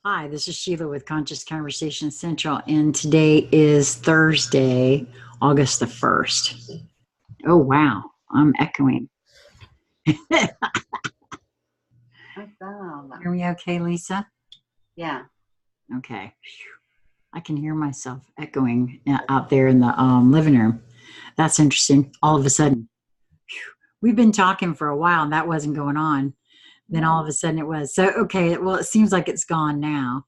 Hi, this is Sheila with Conscious Conversation Central, and today is Thursday, August the 1st. Oh, wow, I'm echoing. Awesome. Hear me okay, Lisa? Yeah. Okay. I can hear myself echoing out there in the living room. That's interesting. All of a sudden, we've been talking for a while, and that wasn't going on. Then all of a sudden it was. So, okay, well, it seems like it's gone now.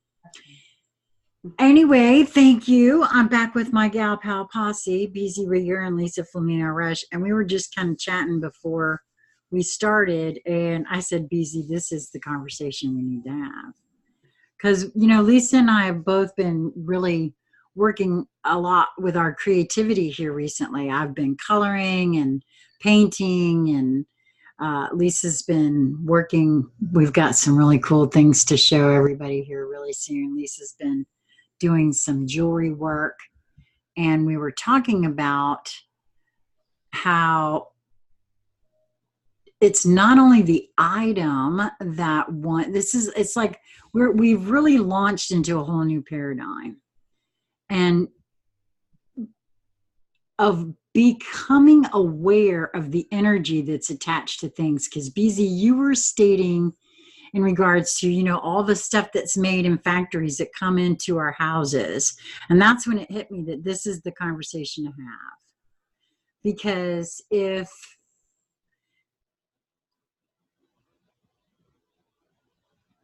Anyway, thank you. I'm back with my gal pal posse, BZ Rigger and Lisa Flamino Rush, and we were just kind of chatting before we started. And I said, BZ, this is the conversation we need to have. Because, Lisa and I have both been really working a lot with our creativity here recently. I've been coloring and painting, and Lisa's been working. We've got some really cool things to show everybody here really soon. Lisa's been doing some jewelry work, and we were talking about how it's not only the item that it's like we've really launched into a whole new paradigm and of becoming aware of the energy that's attached to things. Because BZ, you were stating in regards to, all the stuff that's made in factories that come into our houses. And that's when it hit me that this is the conversation to have. Because if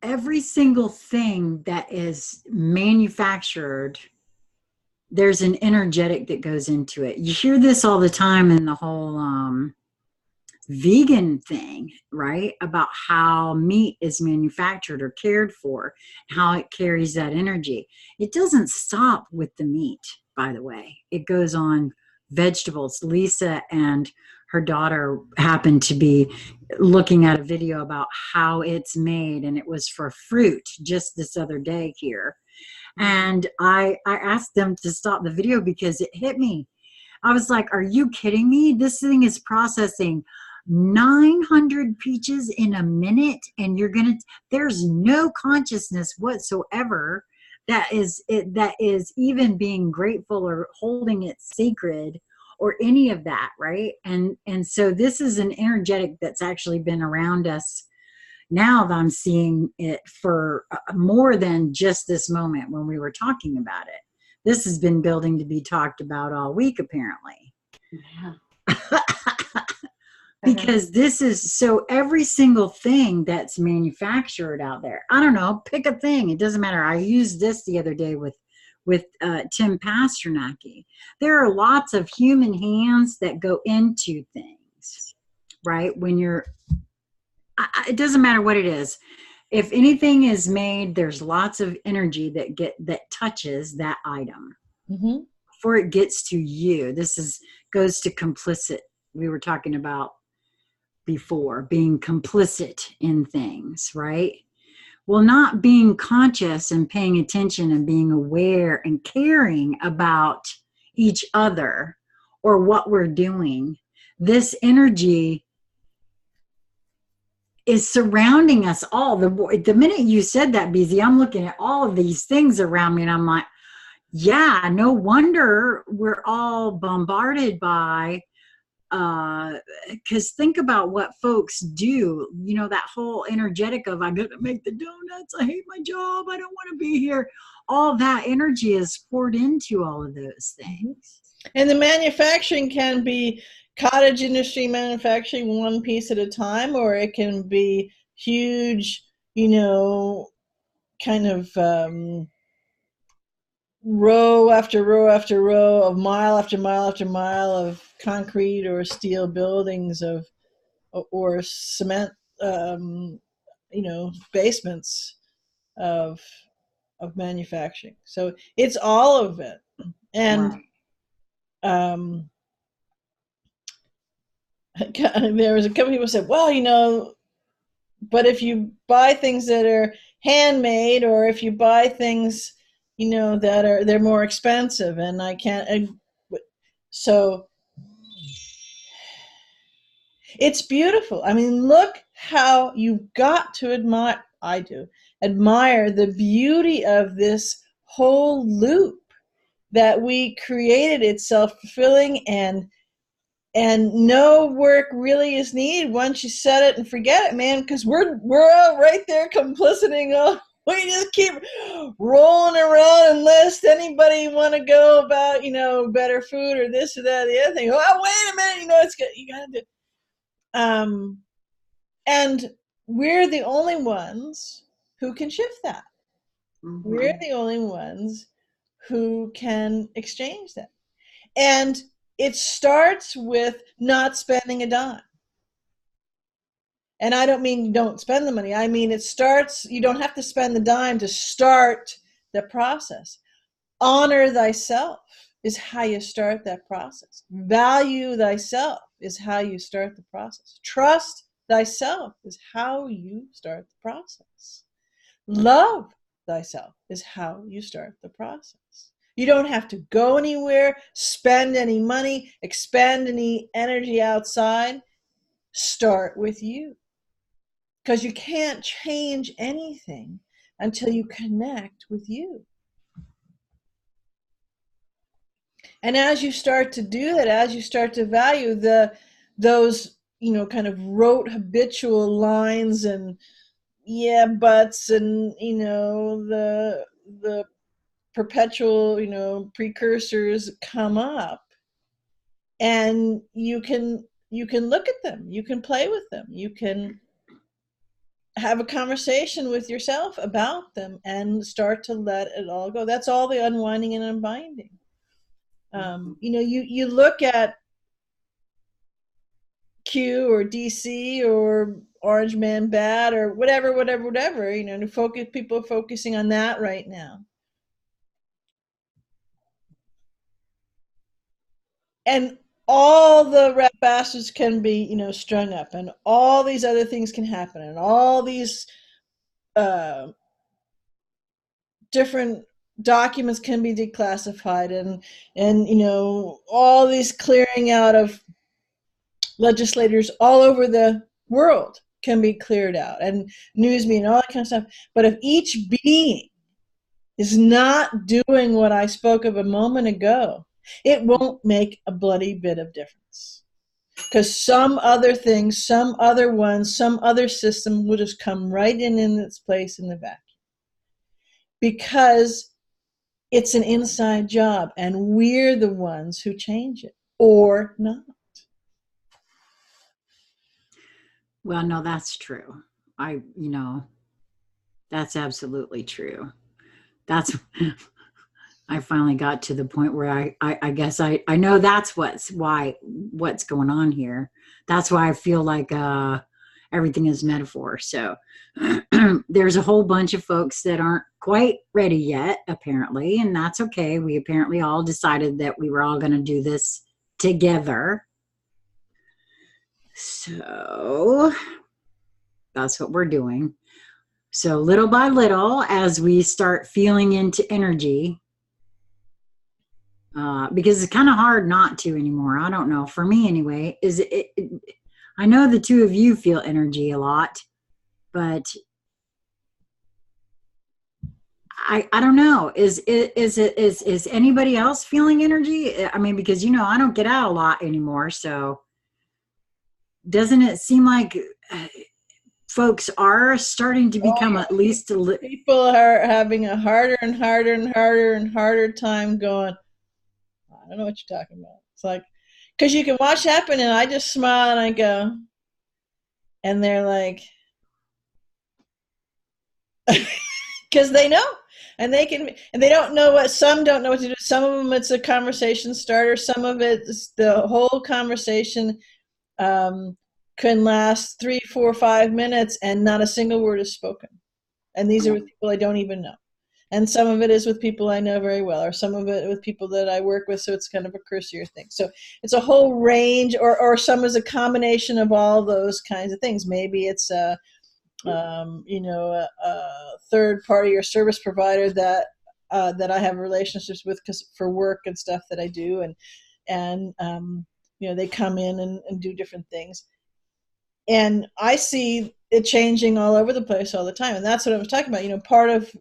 every single thing that is manufactured, there's an energetic that goes into it. You hear this all the time in the whole vegan thing, right? About how meat is manufactured or cared for, how it carries that energy. It doesn't stop with the meat, by the way. It goes on vegetables. Lisa and her daughter happened to be looking at a video about how it's made, and it was for fruit just this other day here. And I asked them to stop the video because it hit me. I was like, are you kidding me? This thing is processing 900 peaches in a minute, and there's no consciousness whatsoever that is even being grateful or holding it sacred or any of that, right? And so this is an energetic that's actually been around us now that I'm seeing it for more than just this moment when we were talking about it. This has been building to be talked about all week, apparently. Yeah. Because this is so every single thing that's manufactured out there. I don't know, pick a thing. It doesn't matter. I used this the other day with Tim Pasternacki. There are lots of human hands that go into things, right? It doesn't matter what it is. If anything is made, there's lots of energy that touches that item before it gets to you. Goes to complicit. We were talking about before being complicit in things, right? Well, not being conscious and paying attention and being aware and caring about each other or what we're doing. This energy is surrounding us all. The minute you said that, BZ, I'm looking at all of these things around me and I'm like, yeah, no wonder we're all bombarded by, because think about what folks do, that whole energetic of, I gotta make the donuts, I hate my job, I don't want to be here. All that energy is poured into all of those things. And the manufacturing can be cottage industry manufacturing one piece at a time, or it can be huge, kind of row after row after row of mile after mile after mile of concrete or steel buildings or cement, basements of manufacturing. So it's all of it. And right. There was a couple people said, well, but if you buy things that are handmade, or if you buy things, they're more expensive, and I can't. So it's beautiful. I mean, look how you've got to admire. I do. admire the beauty of this whole loop that we created. It's self-fulfilling, and no work really is needed once you set it and forget it, man, because we're all right there compliciting. Oh, we just keep rolling around and list anybody want to go about, better food or this or that or the other thing. Oh, wait a minute, it's good. You got to do. And we're the only ones who can shift that. Mhm. We're the only ones who can exchange that. And it starts with not spending a dime. And I don't mean you don't spend the money. I mean, you don't have to spend the dime to start the process. Honor thyself is how you start that process. Value thyself is how you start the process. Trust thyself is how you start the process. Love thyself is how you start the process. You don't have to go anywhere, spend any money, expend any energy outside. Start with you. Because you can't change anything until you connect with you. And as you start to do that, as you start to value those, kind of rote habitual lines and yeah, buts and, the perpetual, precursors come up, and you can look at them, you can play with them, you can have a conversation with yourself about them and start to let it all go. That's all the unwinding and unbinding. You look at Q or DC or Orange Man Bad or whatever, people are focusing on that right now. And all the rat bastards can be, strung up, and all these other things can happen, and all these different documents can be declassified, and all these clearing out of legislators all over the world can be cleared out, and news media and all that kind of stuff. But if each being is not doing what I spoke of a moment ago, it won't make a bloody bit of difference. Because some other thing, some other one, some other system will just come right in its place in the vacuum. Because it's an inside job, and we're the ones who change it, or not. Well, no, that's true. That's absolutely true. That's I finally got to the point where I guess I know that's what's going on here. That's why I feel like everything is metaphor. So there's a whole bunch of folks that aren't quite ready yet, apparently, and that's okay. We apparently all decided that we were all going to do this together. So that's what we're doing. So little by little, as we start feeling into energy, because it's kind of hard not to anymore. I don't know. For me anyway, I know the two of you feel energy a lot, but I don't know. Is anybody else feeling energy? I mean, because I don't get out a lot anymore. So doesn't it seem like folks are starting to become at least people are having a harder and harder and harder and harder time going, I don't know what you're talking about. It's like, because you can watch happen, and I just smile and I go, and they're like, because they know, and they don't know some don't know what to do. Some of them, it's a conversation starter. Some of it's the whole conversation can last 3, 4, 5 minutes, and not a single word is spoken. And these are with people I don't even know. And some of it is with people I know very well, or some of it with people that I work with, so it's kind of a cursier thing. So it's a whole range, or some is a combination of all those kinds of things. Maybe it's a third party or service provider that I have relationships with for work and stuff that I do, and they come in and do different things. and I see it changing all over the place all the time. And that's what I was talking about. You know, part of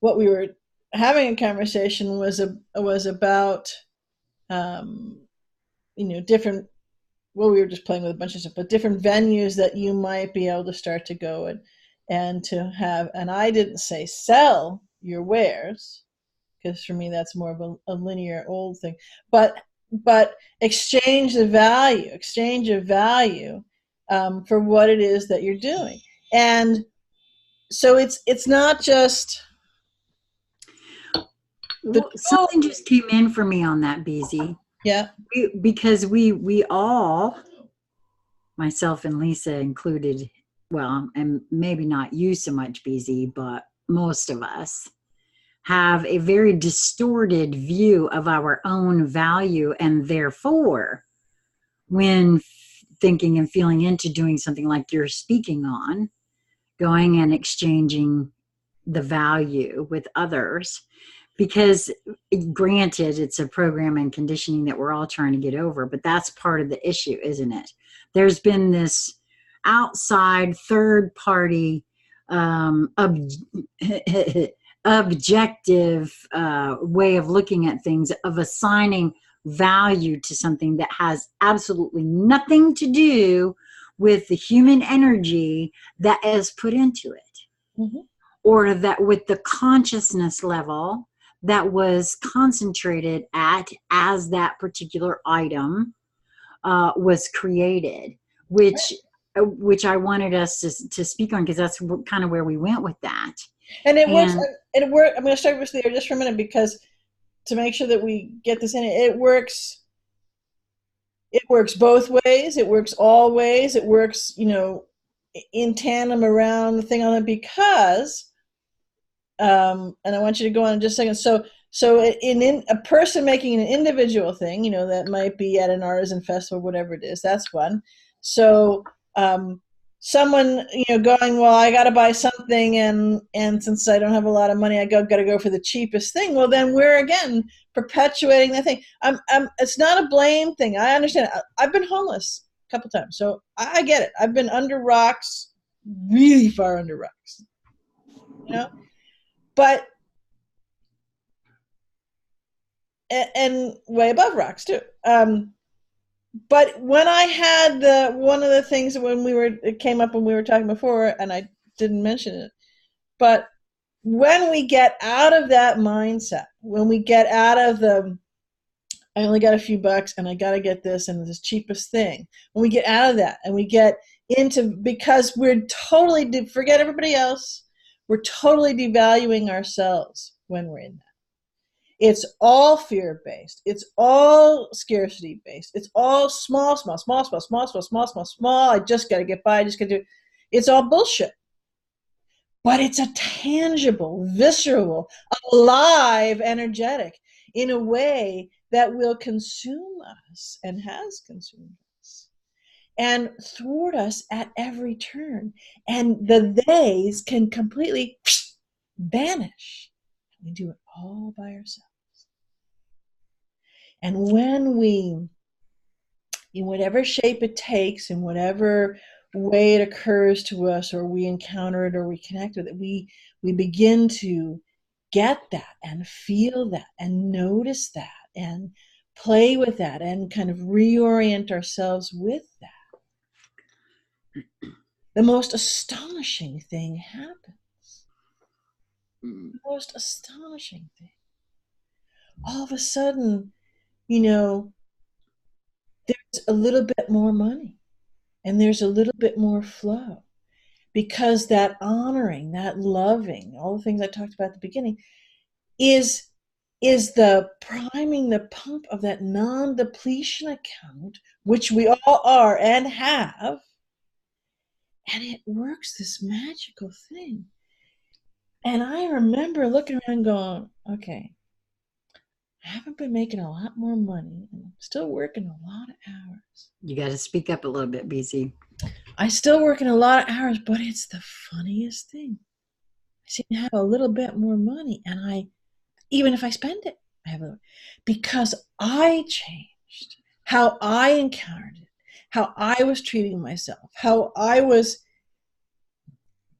what we were having a conversation was about, you know, different, well, we were just playing with a bunch of stuff, but different venues that you might be able to start to go and to have, and I didn't say sell your wares, because for me that's more of a linear old thing, but exchange of value for what it is that you're doing. And so it's not just Something just came in for me on that, BZ. Yeah. Because we all, myself and Lisa included, well, and maybe not you so much, BZ, but most of us have a very distorted view of our own value, and therefore, when thinking and feeling into doing something like you're speaking on, going and exchanging the value with others, because granted, it's a program and conditioning that we're all trying to get over, but that's part of the issue, isn't it? There's been this outside third party objective way of looking at things, of assigning value to something that has absolutely nothing to do with the human energy that is put into it. Mm-hmm. Or that with the consciousness level that was concentrated at as that particular item was created, which I wanted us to speak on, because that's kind of where we went with that. And it works. I'm going to start with there just for a minute, because to make sure that we get this in, it works. It works both ways. It works all ways. It works, you know, in tandem around the thing on it, because, and I want you to go on in just a second. So in a person making an individual thing, you know, that might be at an artisan festival, whatever it is, that's one. So someone, you know, going, well, I got to buy something, and since I don't have a lot of money, I got to go for the cheapest thing. Well, then we're again perpetuating that thing. It's not a blame thing. I understand. I've been homeless a couple times, so I get it. I've been under rocks, really far under rocks, you know, but and way above rocks too. But when I had one of the things when it came up when we were talking before, and I didn't mention it, but when we get out of that mindset, when we get out of I only got a few bucks and I got to get this and this cheapest thing, when we get out of that and we get into, because we're totally, forget everybody else, we're totally devaluing ourselves when we're in that. It's all fear-based. It's all scarcity-based. It's all small. I just got to get by. I just got to do. It's all bullshit. But it's a tangible, visceral, alive, energetic, in a way that will consume us and has consumed us and thwart us at every turn. And the theys can completely vanish. We do it all by ourselves. And when we, in whatever shape it takes, in whatever way it occurs to us, or we encounter it, or we connect with it, we begin to get that and feel that and notice that and play with that and kind of reorient ourselves with that. The most astonishing thing happens. The most astonishing thing. All of a sudden, you know, there's a little bit more money and there's a little bit more flow, because that honoring, that loving, all the things I talked about at the beginning is the priming the pump of that non-depletion account, which we all are and have, and it works this magical thing. And I remember looking around going, okay, I haven't been making a lot more money, and I'm still working a lot of hours. You got to speak up a little bit, BC. I still working a lot of hours, but it's the funniest thing. I seem to have a little bit more money, and even if I spend it, I have because I changed how I encountered it, how I was treating myself, how I was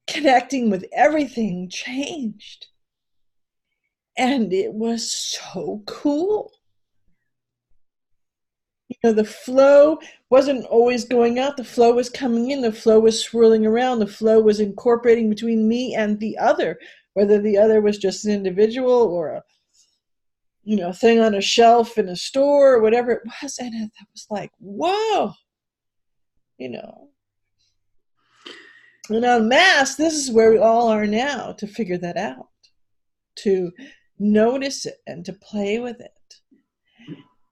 connecting with everything changed. And it was so cool. The flow wasn't always going out. The flow was coming in. The flow was swirling around. The flow was incorporating between me and the other, whether the other was just an individual or a thing on a shelf in a store or whatever it was. And it was like, whoa, And en masse, this is where we all are now, to figure that out, to notice it and to play with it.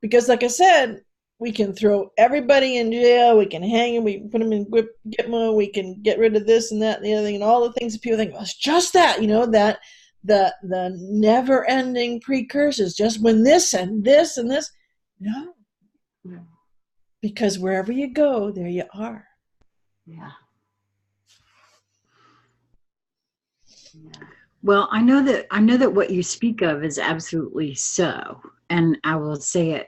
Because like I said, we can throw everybody in jail, we can hang them, we can put them in Gitmo, we can get rid of this and that and the other thing, and all the things that people think, well, it's just that, that the never-ending precursors, just when this and this and this. No. Because wherever you go, there you are. Yeah. Yeah. Well, I know that what you speak of is absolutely so, and I will say it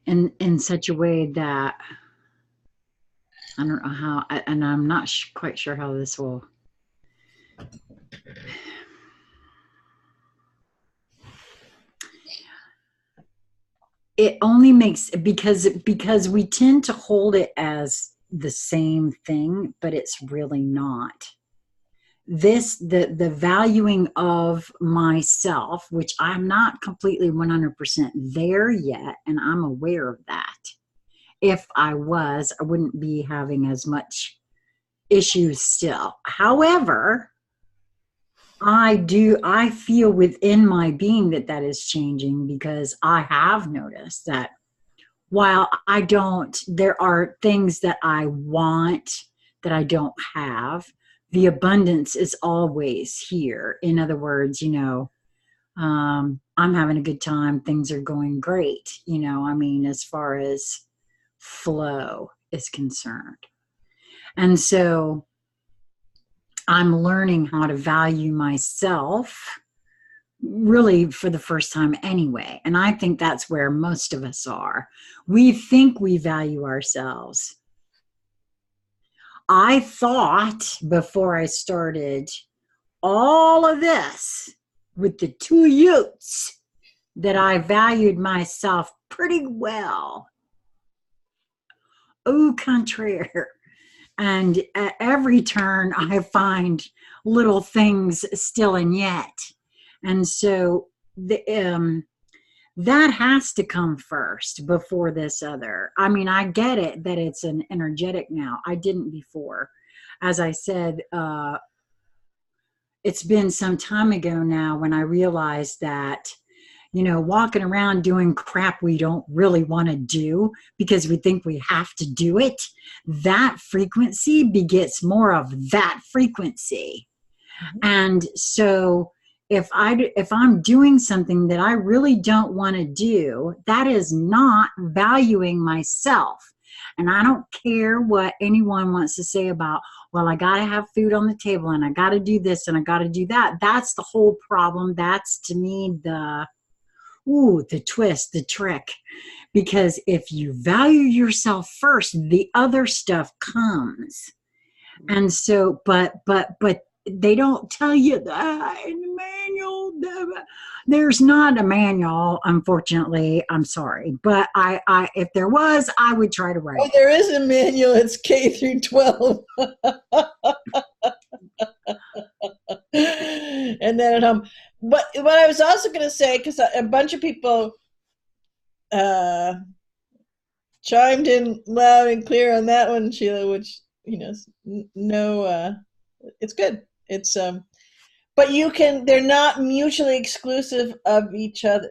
in such a way that I don't know how, and I'm not quite sure how this will. It only makes, because we tend to hold it as the same thing, but it's really not. The valuing of myself, which I'm not completely 100% there yet, and I'm aware of that. If I was, I wouldn't be having as much issues still. However, I feel within my being that is changing, because I have noticed that while there are things that I want that I don't have, the abundance is always here. In other words, I'm having a good time. Things are going great. As far as flow is concerned. And so I'm learning how to value myself really for the first time anyway. And I think that's where most of us are. We think we value ourselves. I thought before I started all of this with the 2 Utes that I valued myself pretty well. Au contraire. And at every turn, I find little things still and yet. And so that has to come first before this other. I get it that it's an energetic now. I didn't before. As I said, it's been some time ago now when I realized that, walking around doing crap we don't really want to do because we think we have to do it, that frequency begets more of that frequency. Mm-hmm. And so if I'm doing something that I really don't want to do, that is not valuing myself. And I don't care what anyone wants to say about, well, I got to have food on the table and I got to do this and I got to do that. That's the whole problem. That's, to me, the twist, the trick. Because if you value yourself first, the other stuff comes. And so, but they don't tell you that in the manual. There's not a manual, unfortunately. I'm sorry, but I if there was, I would try to write. Oh, there is a manual. It's K through 12. And then at home. But what I was also going to say, because a bunch of people chimed in loud and clear on that one, Sheila, which, no, it's good. It's, but they're not mutually exclusive of each other.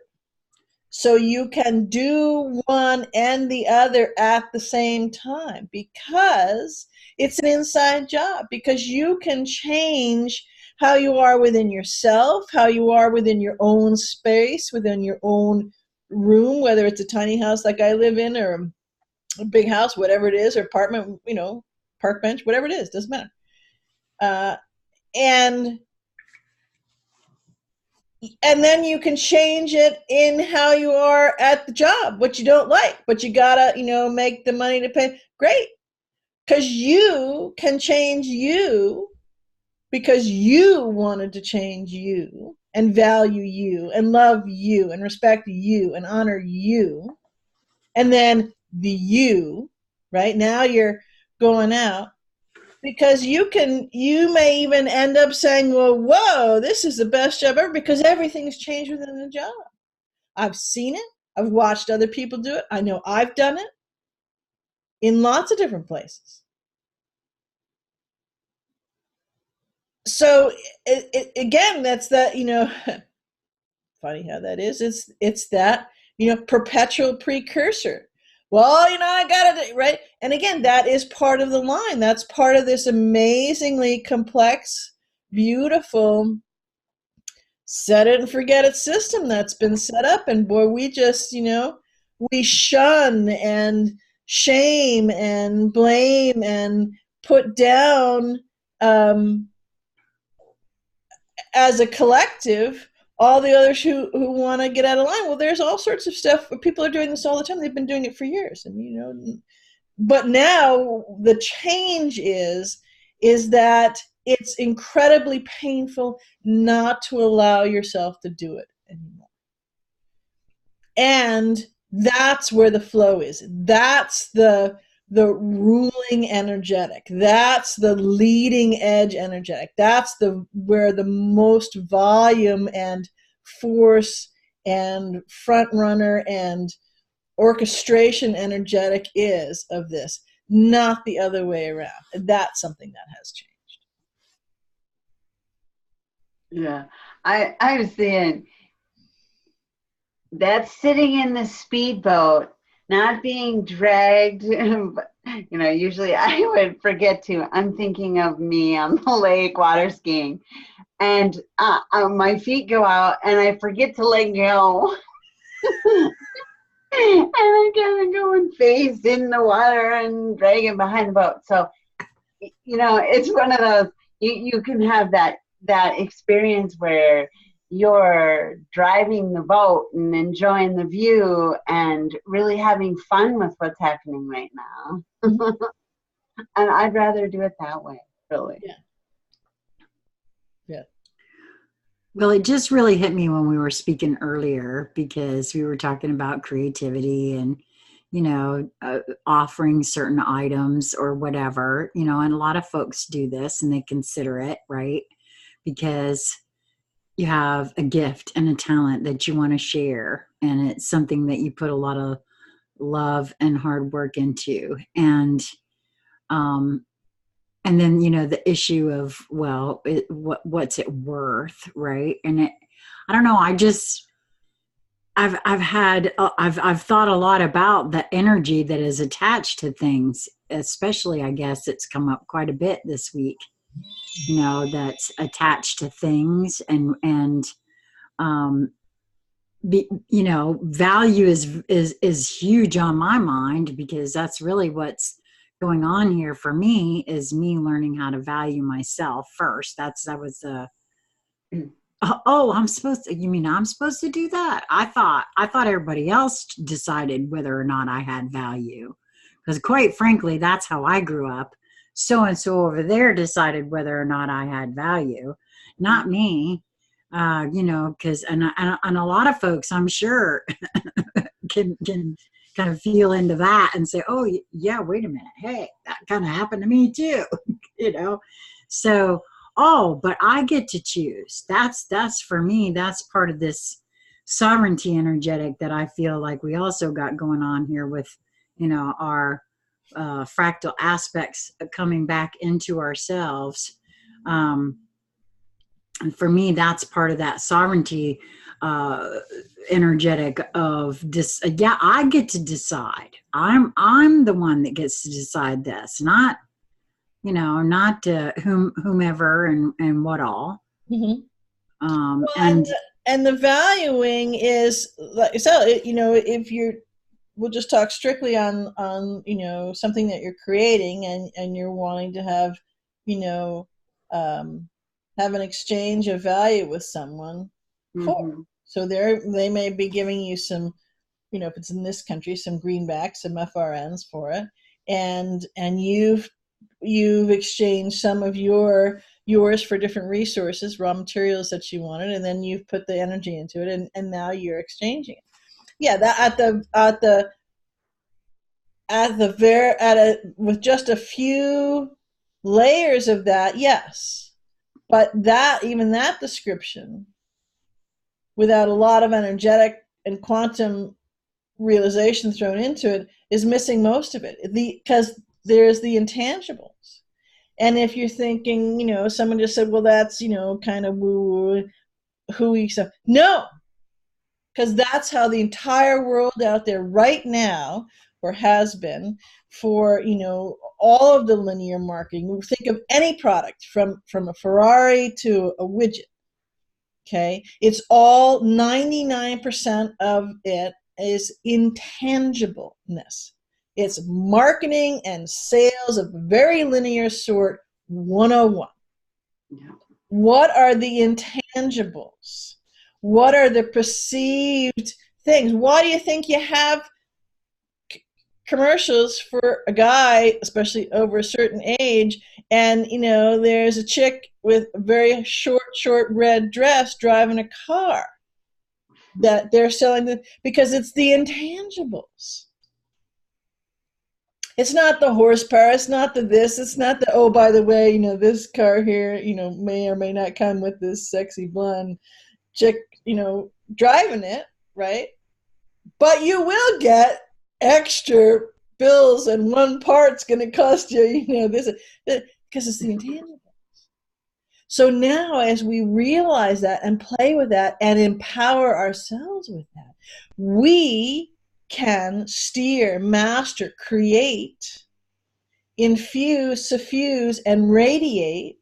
So you can do one and the other at the same time, because it's an inside job, because you can change how you are within yourself, how you are within your own space, within your own room, whether it's a tiny house like I live in or a big house, whatever it is, or apartment, park bench, whatever it is, doesn't matter. And and then you can change it in how you are at the job, what you don't like, but you gotta, make the money to pay. Great. Because you can change you because you wanted to change you and value you and love you and respect you and honor you. And then the you, right? Now you're going out because you may even end up saying, well, whoa, this is the best job ever, because everything's changed within the job. I've seen it. I've watched other people do it. I know I've done it in lots of different places. So again, that's that, funny how that is. It's that, perpetual precursor. Well, I got it, right? And again, that is part of the line. That's part of this amazingly complex, beautiful, set it and forget it system that's been set up. And boy, we just, we shun and shame and blame and put down, as a collective, all the others who want to get out of line. Well, there's all sorts of stuff. People are doing this all the time. They've been doing it for years. And, but now the change is that it's incredibly painful not to allow yourself to do it anymore. And that's where the flow is. That's the ruling energetic. That's the leading edge energetic. That's where the most volume and force and front runner and orchestration energetic is of this, not the other way around. That's something that has changed. Yeah, I was saying that's sitting in the speedboat, not being dragged. Usually I would forget to. I'm thinking of me on the lake water skiing, and my feet go out, and I forget to let go. And I'm kind of going face in the water and dragging behind the boat. So, it's one of those, you can have that experience where you're driving the boat and enjoying the view and really having fun with what's happening right now. And I'd rather do it that way, really. Yeah. Yeah. Well, it just really hit me when we were speaking earlier, because we were talking about creativity and, offering certain items or whatever, and a lot of folks do this and they consider it, right? Because you have a gift and a talent that you want to share, and it's something that you put a lot of love and hard work into. And then, the issue of, well, what's it worth, right? And I don't know. I've thought a lot about the energy that is attached to things, especially, I guess it's come up quite a bit this week, that's attached to things, and value is huge on my mind, because that's really what's going on here for me, is me learning how to value myself first. That was oh, you mean I'm supposed to do that? I thought everybody else decided whether or not I had value, because quite frankly, that's how I grew up. So and so over there decided whether or not I had value, not me. Because and a lot of folks, I'm sure, can kind of feel into that and say, oh yeah, wait a minute, hey, that kind of happened to me too. So, oh, but I get to choose. That's for me, that's part of this sovereignty energetic that I feel like we also got going on here with, our fractal aspects coming back into ourselves. And for me, that's part of that sovereignty energetic of this. Yeah, I get to decide. I'm the one that gets to decide this, not whomever and what all. Mm-hmm. And the valuing is, like, so if we'll just talk strictly on something that you're creating, and you're wanting to have have an exchange of value with someone. for. Mm-hmm. So they may be giving you some, if it's in this country, some greenbacks, some FRNs for it, and you've exchanged some of yours for different resources, raw materials that you wanted, and then you've put the energy into it, and now you're exchanging it. Yeah, that with just a few layers of that, yes. But even that description, without a lot of energetic and quantum realization thrown into it, is missing most of it. Because there's the intangibles. And if you're thinking, someone just said, well, that's, kind of woo hooey stuff. No, because that's how the entire world out there right now, or has been for, all of the linear marketing. Think of any product from a Ferrari to a widget. Okay. It's all 99% of it is intangibleness. It's marketing and sales of very linear sort 101. Yeah. What are the intangibles? What are the perceived things? Why do you think you have commercials for a guy, especially over a certain age, and there's a chick with a very short red dress driving a car that they're selling because it's the intangibles. It's not the horsepower, it's not the this, it's not the, oh, by the way, this car here, may or may not come with this sexy blonde chick, driving it, right? But you will get extra bills, and one part's going to cost you, this, because it's the intangible. So now, as we realize that and play with that and empower ourselves with that, we can steer, master, create, infuse, suffuse, and radiate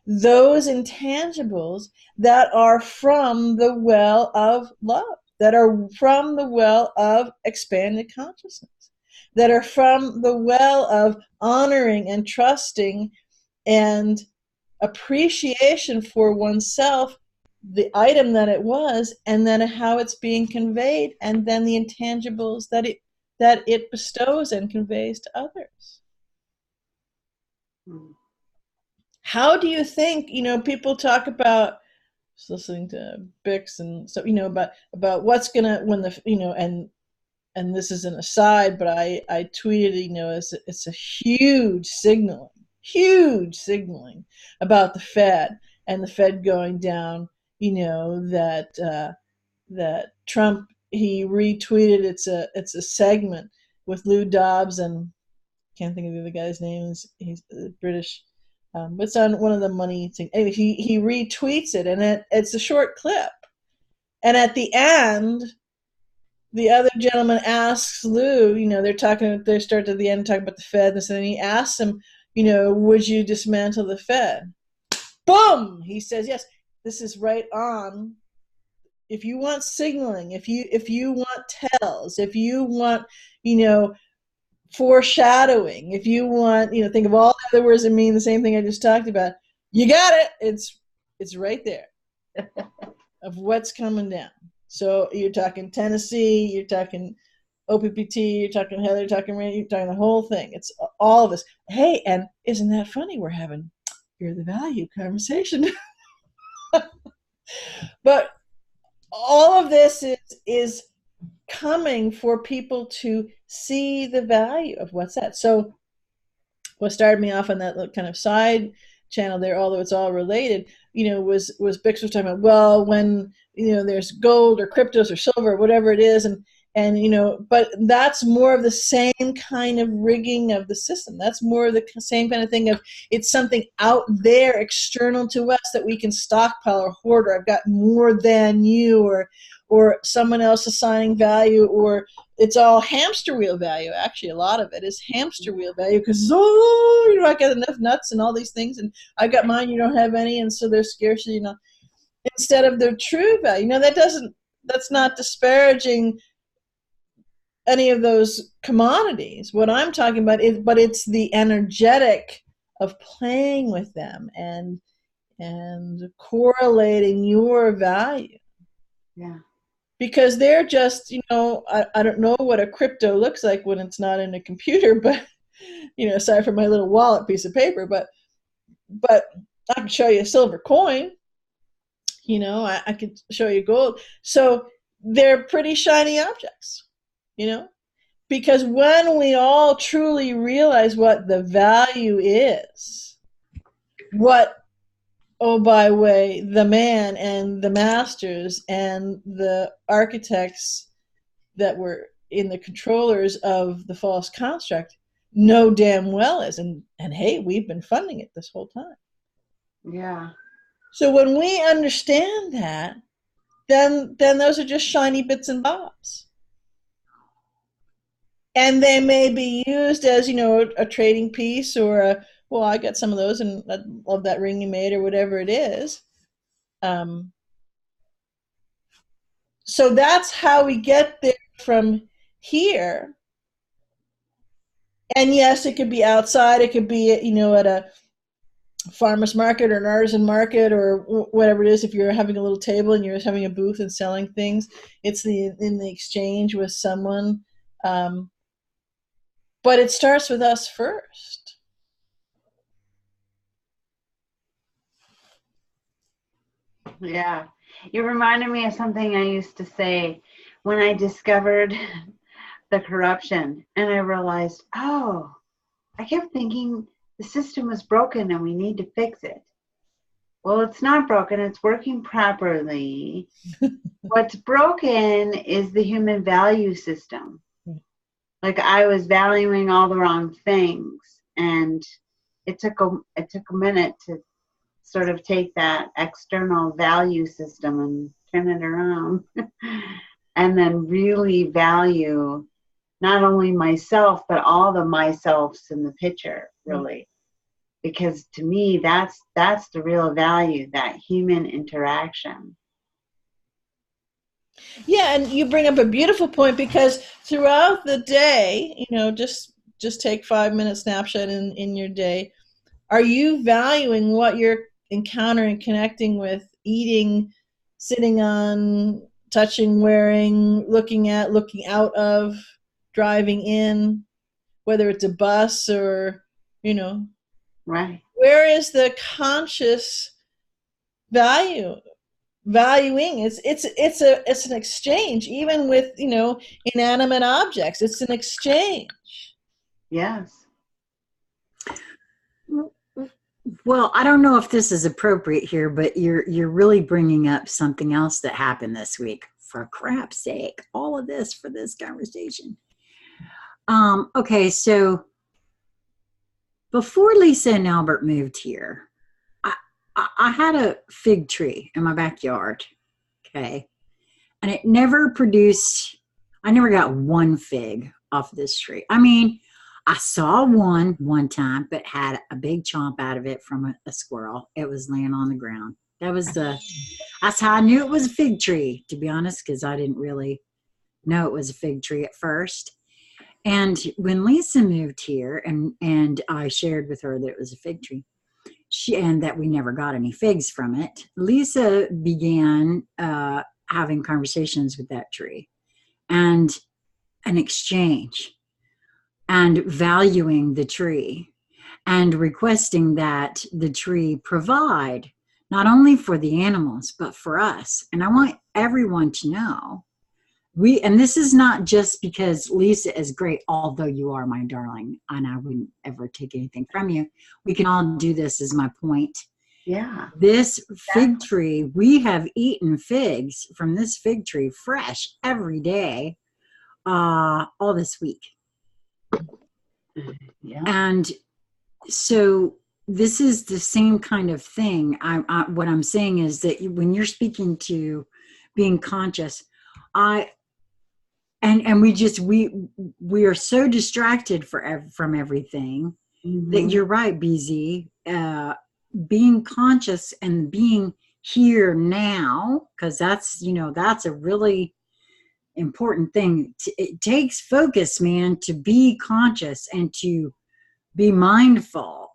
those intangibles that are from the well of love, that are from the well of expanded consciousness, that are from the well of honoring and trusting and appreciation for oneself, the item that it was, and then how it's being conveyed, and then the intangibles that it bestows and conveys to others. Mm. How do you think, people talk about, listening to Bix and so, about what's gonna, when the, and this is an aside, but I tweeted, it's a huge signaling about the Fed and the Fed going down, that Trump, he retweeted, it's a segment with Lou Dobbs, and can't think of the other guy's name, he's British, it's on one of the money things. Anyway, he retweets it, and it's a short clip, and at the end, the other gentleman asks Lou, they start at the end talking about the Fed, and then he asks him, would you dismantle the Fed? Boom! He says, yes. This is right on. If you want signaling, if you want tells, if you want, foreshadowing, if you want, think of all the other words that mean the same thing I just talked about, you got it. It's right there of what's coming down. So you're talking Tennessee, you're talking OPPT, you're talking Heather, you're talking Randy, you're talking the whole thing. It's all of us. Hey, and isn't that funny? We're having You're the Value conversation. But all of this is coming for people to see the value of what's that. So what started me off on that little kind of side channel there, although it's all related, was Bix was talking about, well, when, there's gold or cryptos or silver or whatever it is, and but that's more of the same kind of rigging of the system. That's more of the same kind of thing of, it's something out there external to us that we can stockpile or hoard, or I've got more than you, or someone else assigning value, or it's all hamster wheel value. Actually, a lot of it is hamster wheel value, because I got enough nuts and all these things, and I got mine, you don't have any, and so there's scarcity, instead of their true value. That's not disparaging any of those commodities. What I'm talking about is, but it's the energetic of playing with them and and correlating your value. Yeah. Because they're just, I don't know what a crypto looks like when it's not in a computer, but, aside from my little wallet piece of paper, but I can show you a silver coin, I could show you gold. So they're pretty shiny objects, because when we all truly realize what the value is, what, oh, by the way, the man and the masters and the architects that were in the controllers of the false construct know damn well is, and hey, we've been funding it this whole time. Yeah. So when we understand that, then those are just shiny bits and bobs. And they may be used as, a trading piece, or well, I got some of those and I love that ring you made, or whatever it is. So that's how we get there from here. And yes, it could be outside. It could be, at a farmer's market or an artisan market or whatever it is. If you're having a little table and you're having a booth and selling things, it's in the exchange with someone. But it starts with us first. Yeah. You reminded me of something I used to say when I discovered the corruption, and I realized, oh, I kept thinking the system was broken and we need to fix it. Well, it's not broken. It's working properly. What's broken is the human value system. Like, I was valuing all the wrong things, and it took a minute to sort of take that external value system and turn it around and then really value not only myself, but all the myselfs in the picture, really. Because to me, that's the real value, that human interaction. Yeah, and you bring up a beautiful point, because throughout the day, just take 5-minute snapshot in your day. Are you valuing what you're encountering, connecting with, eating, sitting on, touching, wearing, looking at, looking out of, driving in, whether it's a bus or, Right. where is the conscious valuing? It's an exchange, even with, inanimate objects. It's an exchange. Yes. Well, I don't know if this is appropriate here, but you're really bringing up something else that happened this week. For crap's sake, all of this for this conversation. Okay, so before Lisa and Albert moved here, I had a fig tree in my backyard, okay, and it never produced. I never got one fig off of this tree. I mean, I saw one time, but had a big chomp out of it from a squirrel. It was laying on the ground. That's how I knew it was a fig tree, to be honest, because I didn't really know it was a fig tree at first. And when Lisa moved here, and I shared with her that it was a fig tree, and that we never got any figs from it, Lisa began having conversations with that tree, and an exchange, and valuing the tree, and requesting that the tree provide not only for the animals, but for us. And I want everyone to know, and this is not just because Lisa is great, although you are my darling, and I wouldn't ever take anything from you. We can all do this, is my point. Yeah. This fig tree, we have eaten figs from this fig tree fresh every day, all this week. Yeah. And so this is the same kind of thing. What I'm saying is that when you're speaking to being conscious, we are so distracted from everything, that you're right, BZ. Being conscious and being here now, because that's a really important thing. It takes focus, man, to be conscious and to be mindful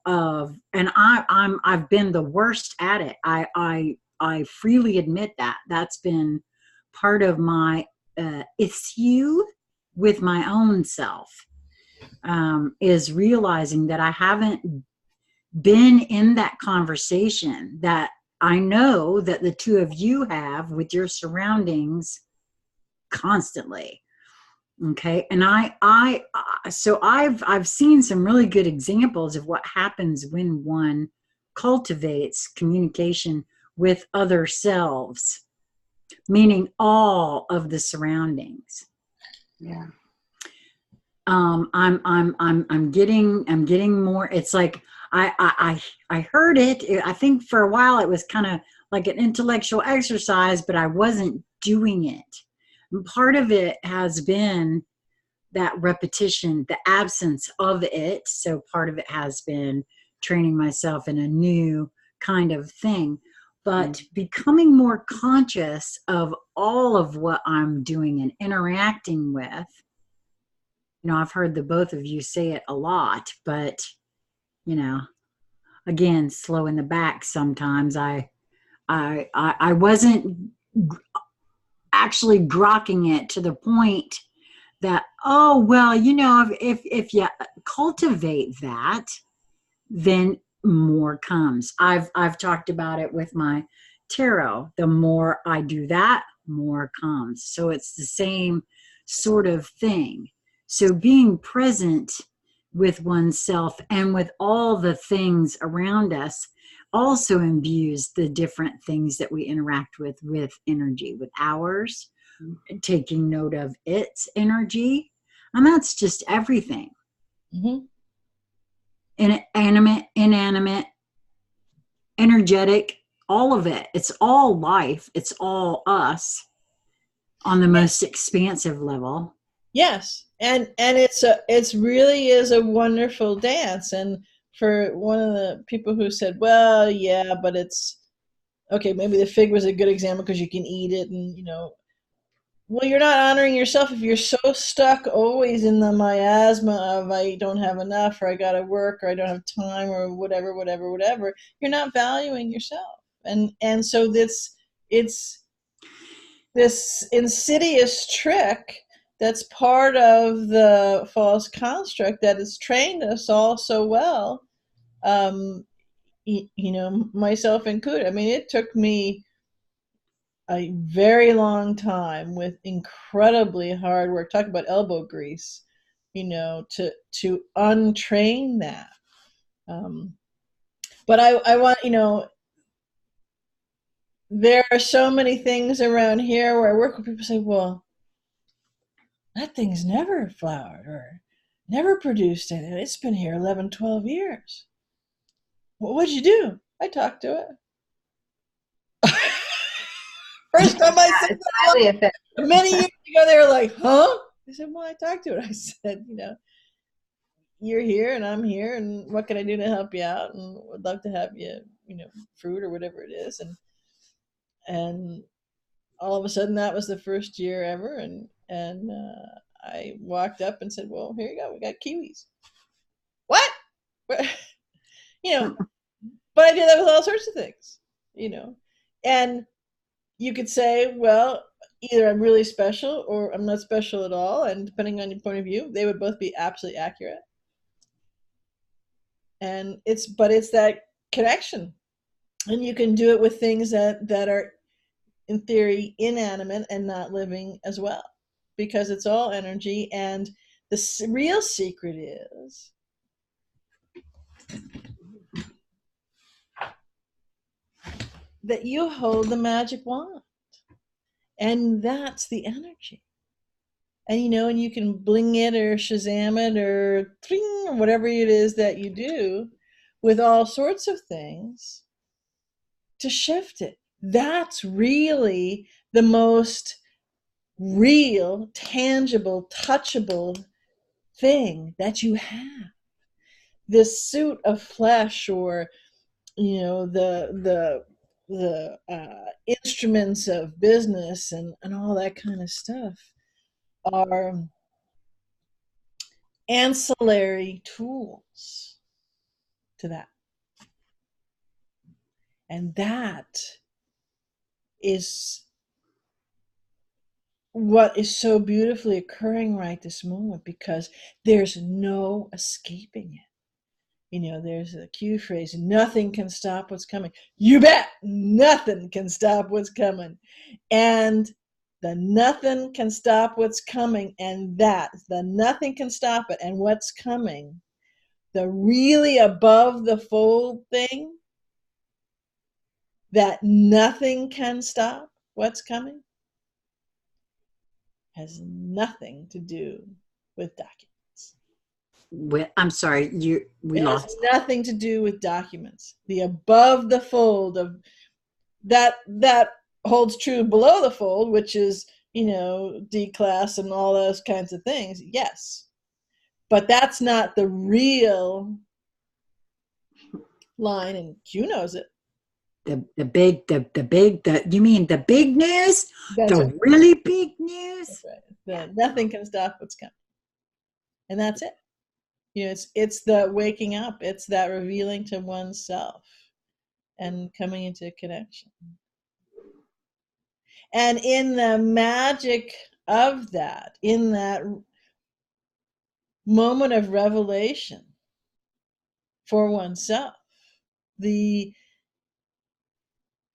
and I've been the worst at it. I freely admit that. That's been part of my issue with my own self, is realizing that I haven't been in that conversation that I know that the two of you have with your surroundings constantly. Okay. And so I've seen some really good examples of what happens when one cultivates communication with other selves, meaning all of the surroundings. Yeah. I'm getting more. It's like I heard it. I think for a while it was kind of like an intellectual exercise, but I wasn't doing it. And part of it has been that repetition, the absence of it. So part of it has been training myself in a new kind of thing, but becoming more conscious of all of what I'm doing and interacting with. You know, I've heard the both of you say it a lot, but you know, again, slow in the back sometimes. I wasn't actually grokking it to the point that, oh well, you know, if you cultivate that, then more comes. I've talked about it with my tarot. The more I do that, more comes. So it's the same sort of thing. So being present with oneself and with all the things around us also imbues the different things that we interact with energy, with ours, taking note of its energy. And that's just everything. Mm-hmm. Animate, inanimate, energetic, all of it. It's all life. It's all us on the most expansive level. Yes, and it's really is a wonderful dance. And for one of the people who said, well, yeah, but it's okay, maybe the fig was a good example because you can eat it, and you know, well, you're not honoring yourself if you're so stuck always in the miasma of I don't have enough, or I gotta work, or I don't have time, or whatever. You're not valuing yourself, and so it's this insidious trick that's part of the false construct that has trained us all so well, you know, myself included. I mean, it took me a very long time with incredibly hard work. Talk about elbow grease, you know, to untrain that. But I want, you know, there are so many things around here where I work with people say, well, that thing's never flowered or never produced anything. It's been here 11, 12 years. Well, what'd you do? I talked to it. First time I said It's highly that, effective. many years ago, they were like, huh? I said, well, I talked to it. I said, you know, you're here and I'm here, and what can I do to help you out? And would love to have you, you know, fruit or whatever it is. And all of a sudden, that was the first year ever. And I walked up and said, well, here you go. We got kiwis. What? You know, but I do that with all sorts of things, you know. And you could say, well, either I'm really special or I'm not special at all. And depending on your point of view, they would both be absolutely accurate. And it's that connection. And you can do it with things that are, in theory, inanimate and not living as well, because it's all energy. And the real secret is that you hold the magic wand, and that's the energy. And you know, and you can bling it or Shazam it or tring, or whatever it is that you do with all sorts of things to shift it. That's really the most real, tangible, touchable thing that you have. This suit of flesh, or you know, the instruments of business and all that kind of stuff are ancillary tools. to that. And that is what is so beautifully occurring right this moment, because there's no escaping it. You know, there's a cue phrase, nothing can stop what's coming. You bet, nothing can stop what's coming. And the nothing can stop what's coming, and that, the nothing can stop it, and what's coming, the really above the fold thing, that nothing can stop what's coming, has nothing to do with documents. I'm sorry, we It has lost. nothing to do with documents. The above the fold of that holds true below the fold, which is, you know, D-class and all those kinds of things. Yes. But that's not the real line, and Q knows it. You mean the big news? That's The right. really big news? That's right. Nothing can stop what's coming. And that's it. You know, it's the waking up. It's that revealing to oneself and coming into connection. And in the magic of that, in that moment of revelation for oneself, the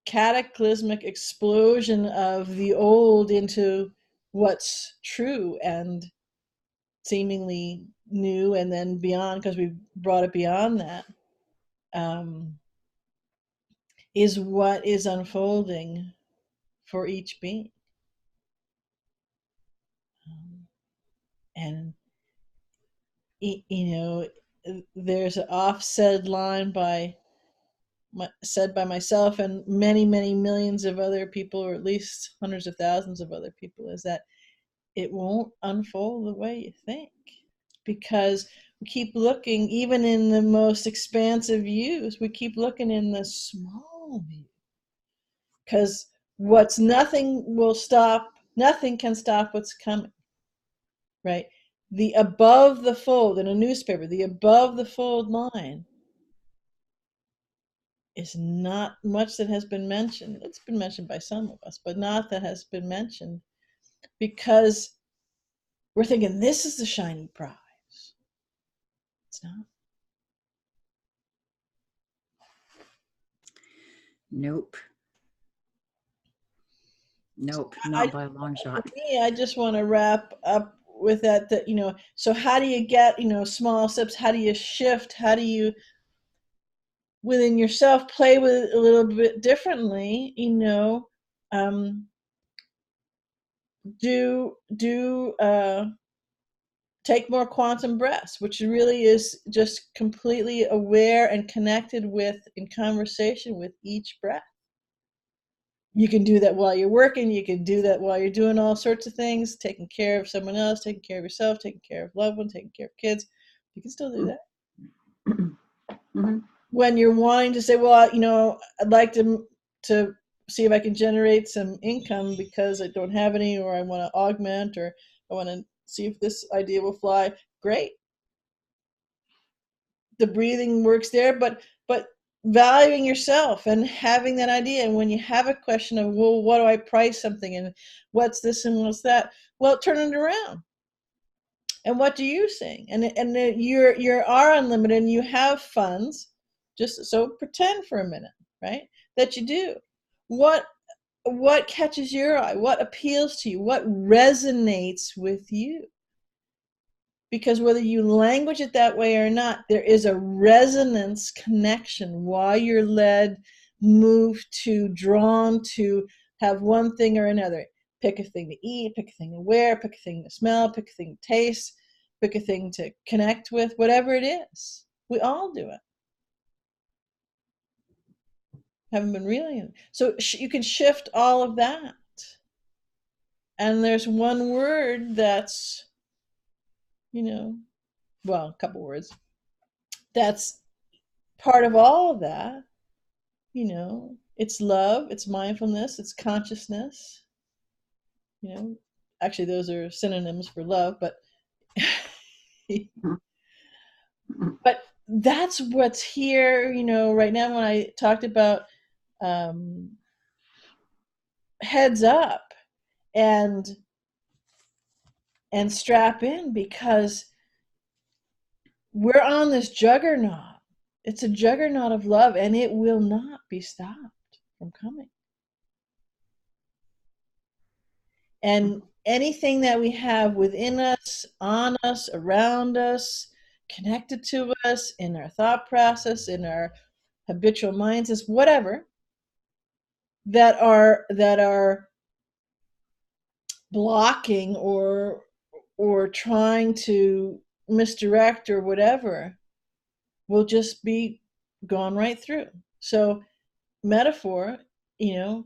cataclysmic explosion of the old into what's true and seemingly new, and then beyond, because we've brought it beyond that, is what is unfolding for each being. And, you know, there's an oft-said line said by myself and many, many millions of other people, or at least hundreds of thousands of other people, is that it won't unfold the way you think, because we keep looking, even in the most expansive views, we keep looking in the small view, because nothing can stop what's coming, right? The above the fold in a newspaper, the above the fold line is not much that has been mentioned. It's been mentioned by some of us, but not that has been mentioned, because we're thinking this is the shiny prize. It's not. Nope, not by a long For shot. me, I just want to wrap up with that, you know, so how do you get, you know, small steps? How do you shift? How do you, within yourself, play with it a little bit differently, you know, take more quantum breaths, which really is just completely aware and connected with, in conversation with each breath. You can do that while you're working. You can do that while you're doing all sorts of things, taking care of someone else, taking care of yourself, taking care of loved ones, taking care of kids. You can still do that. Mm-hmm. When you're wanting to say, well, you know, I'd like to see if I can generate some income because I don't have any, or I want to augment, or I want to see if this idea will fly. Great. The breathing works there, but valuing yourself and having that idea. And when you have a question of, well, what do I price something, and what's this and what's that? Well, turn it around. And what do you sing? And you are unlimited and you have funds. Just so pretend for a minute, right? That you do. What catches your eye? What appeals to you? What resonates with you? Because whether you language it that way or not, there is a resonance connection why you're led, moved to, drawn to have one thing or another. Pick a thing to eat, pick a thing to wear, pick a thing to smell, pick a thing to taste, pick a thing to connect with, whatever it is. We all do it. Haven't been reeling. So you can shift all of that. And there's one word that's, you know, well, a couple words, that's part of all of that. You know, it's love, it's mindfulness, it's consciousness. You know, actually, those are synonyms for love, but that's what's here, you know, right now. When I talked about heads up and strap in, because we're on this juggernaut. It's a juggernaut of love, and it will not be stopped from coming. And anything that we have within us, on us, around us, connected to us, in our thought process, in our habitual minds, is whatever, that are blocking or trying to misdirect or whatever, will just be gone right through. So metaphor, you know,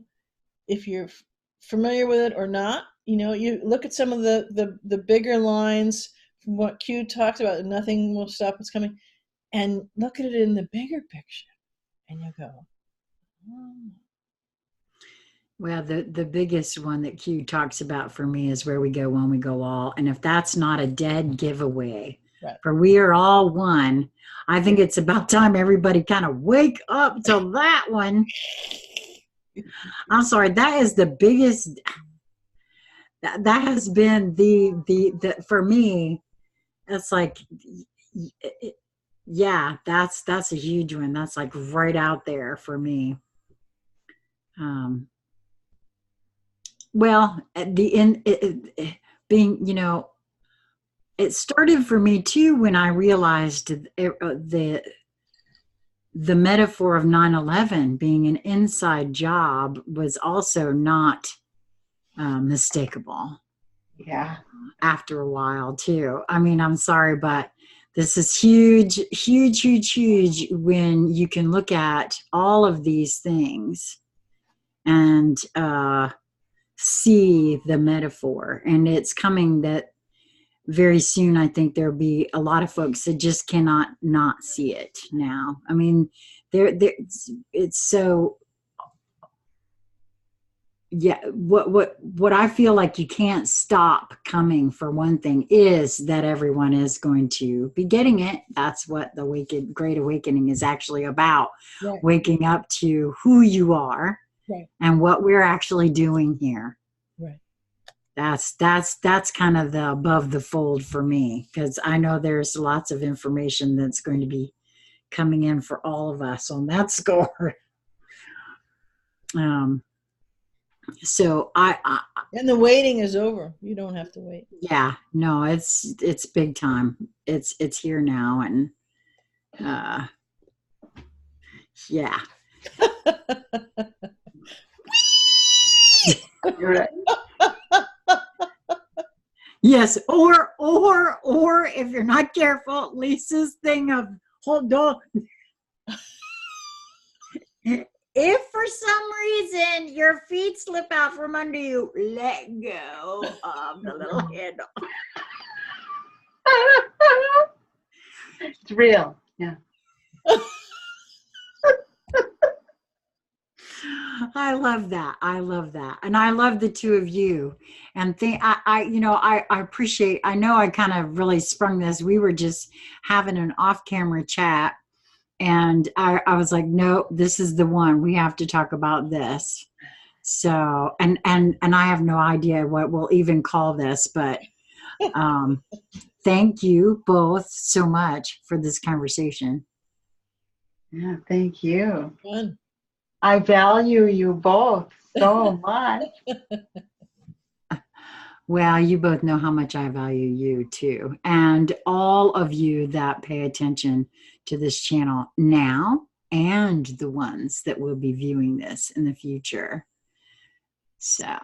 if you're familiar with it or not, you know, you look at some of the bigger lines from what Q talks about, nothing will stop what's coming, and look at it in the bigger picture, and you go, oh. Well, the biggest one that Q talks about for me is where we go when we go all. And if that's not a dead giveaway, Right. for we are all one, I think it's about time everybody kind of wake up to that one. I'm sorry, that is the biggest, that has been the for me, it's like, yeah, that's a huge one. That's like right out there for me. Well, at the end, being, you know, it started for me too when I realized the metaphor of 9/11 being an inside job was also not mistakable. Yeah. After a while too. I mean, I'm sorry, but this is huge, huge, huge, huge when you can look at all of these things and see the metaphor. And it's coming that very soon, I think there'll be a lot of folks that just cannot not see it now. I mean, it's so, yeah, what I feel like you can't stop coming, for one thing, is that everyone is going to be getting it. That's what the Great Awakening is actually about. Right. Waking up to who you are, right, and what we're actually doing here. right. That's kind of the above the fold for me, because I know there's lots of information that's going to be coming in for all of us on that score. So And the waiting is over. You don't have to wait. yeah, no, it's big time. It's here now, and yeah. You're right. Yes, or if you're not careful, Lisa's thing of hold on. If for some reason your feet slip out from under you, let go of the little handle. It's real. Yeah. I love that. I love that. And I love the two of you. And I appreciate, I know I kind of really sprung this. We were just having an off-camera chat, and I was like, no, this is the one. We have to talk about this. So, and I have no idea what we'll even call this, but thank you both so much for this conversation. Yeah, thank you. Fun. I value you both so much. Well, you both know how much I value you too. And all of you that pay attention to this channel now, and the ones that will be viewing this in the future. So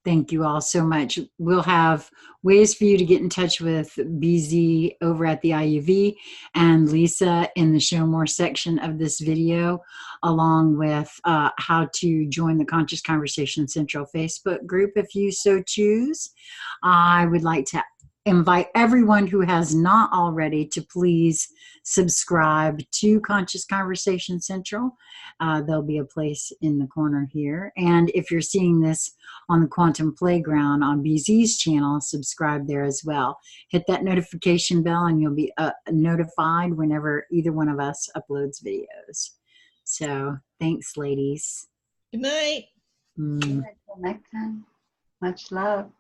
thank you all so much. We'll have ways for you to get in touch with BZ over at the IUV and Lisa in the Show More section of this video, along with how to join the Conscious Conversation Central Facebook group if you so choose. I would like to invite everyone who has not already to please subscribe to Conscious Conversation Central. There'll be a place in the corner here. And if you're seeing this on the Quantum Playground on BZ's channel, subscribe there as well. Hit that notification bell and you'll be notified whenever either one of us uploads videos. So thanks, ladies. Good night. Until next time, much love.